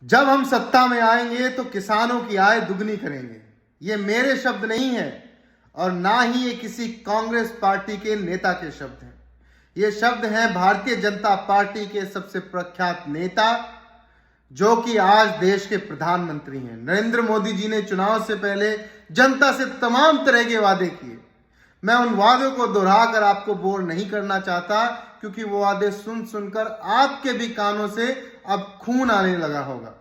जब हम सत्ता में आएंगे तो किसानों की आय दुगनी करेंगे। ये मेरे शब्द नहीं है और ना ही ये किसी कांग्रेस पार्टी के नेता के शब्द हैं। ये शब्द हैं भारतीय जनता पार्टी के सबसे प्रख्यात नेता, जो कि आज देश के प्रधानमंत्री हैं। नरेंद्र मोदी जी ने चुनाव से पहले जनता से तमाम तरह के वादे किए। मैं उन वादों को दोहराकर आपको बोर नहीं करना चाहता, क्योंकि वो वादे सुन सुनकर आपके भी कानों से अब खून आने लगा होगा।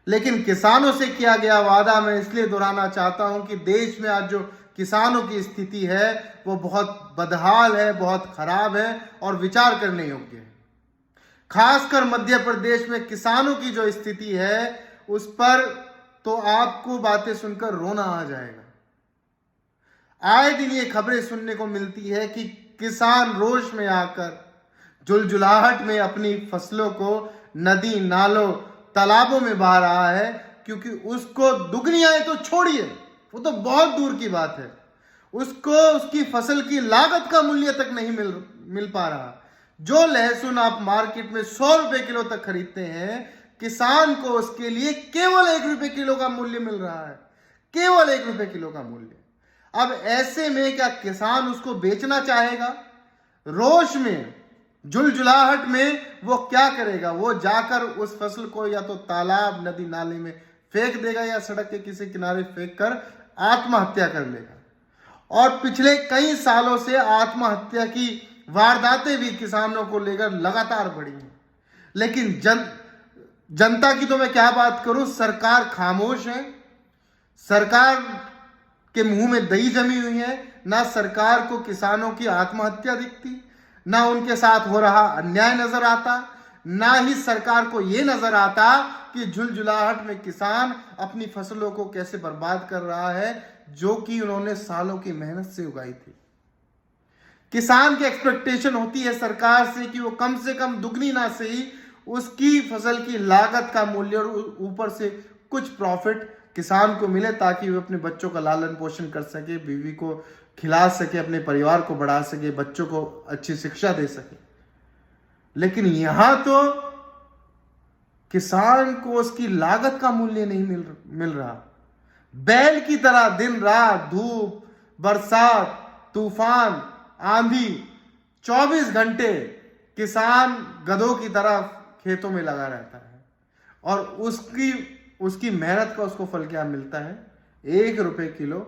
लेकिन किसानों से किया गया वादा मैं इसलिए दोहराना चाहता हूं कि देश में आज जो किसानों की स्थिति है वो बहुत बदहाल है, बहुत खराब है और विचार करने योग्य है। खासकर मध्य प्रदेश में किसानों की जो स्थिति है उस पर तो आपको बातें सुनकर रोना आ जाएगा। आए दिन ये खबरें सुनने को मिलती है कि किसान रोष में आकर झुलझुलाहट में अपनी फसलों को नदी नालों तालाबों में बहा रहा है, क्योंकि उसको दुगनी आय तो छोड़िए, वो तो बहुत दूर की बात है, उसको उसकी फसल की लागत का मूल्य तक नहीं मिल पा रहा। जो लहसुन आप मार्केट में 100 रुपए किलो तक खरीदते हैं, किसान को उसके लिए केवल 1 रुपए किलो का मूल्य मिल रहा है, केवल 1 रुपए किलो का मूल्य। अब ऐसे में क्या किसान उसको बेचना चाहेगा? रोष में, झुलझुलाहट में वो क्या करेगा? वो जाकर उस फसल को या तो तालाब नदी नाले में फेंक देगा या सड़क के किसी किनारे फेंक कर आत्महत्या कर लेगा। और पिछले कई सालों से आत्महत्या की वारदातें भी किसानों को लेकर लगातार बढ़ी हैं। लेकिन जनता की तो मैं क्या बात करूं, सरकार खामोश है। सरकार के मुंह में दही जमी हुई है। ना सरकार को किसानों की आत्महत्या दिखती, ना उनके साथ हो रहा अन्याय नजर आता, ना ही सरकार को यह नजर आता कि झुलझुलाहट में किसान अपनी फसलों को कैसे बर्बाद कर रहा है, जो कि उन्होंने सालों की मेहनत से उगाई थी। किसान की एक्सपेक्टेशन होती है सरकार से कि वो कम से कम दुगनी ना सही उसकी फसल की लागत का मूल्य और ऊपर से कुछ प्रॉफिट किसान को मिले, ताकि वो अपने बच्चों का लालन पोषण कर सके, बीवी को खिला सके, अपने परिवार को बढ़ा सके, बच्चों को अच्छी शिक्षा दे सके। लेकिन यहां तो किसान को उसकी लागत का मूल्य नहीं मिल रहा। बैल की तरह दिन रात, धूप बरसात तूफान आंधी, 24 घंटे किसान गधों की तरह खेतों में लगा रहता है, और उसकी मेहनत का उसको फल क्या मिलता है? 1 रुपए किलो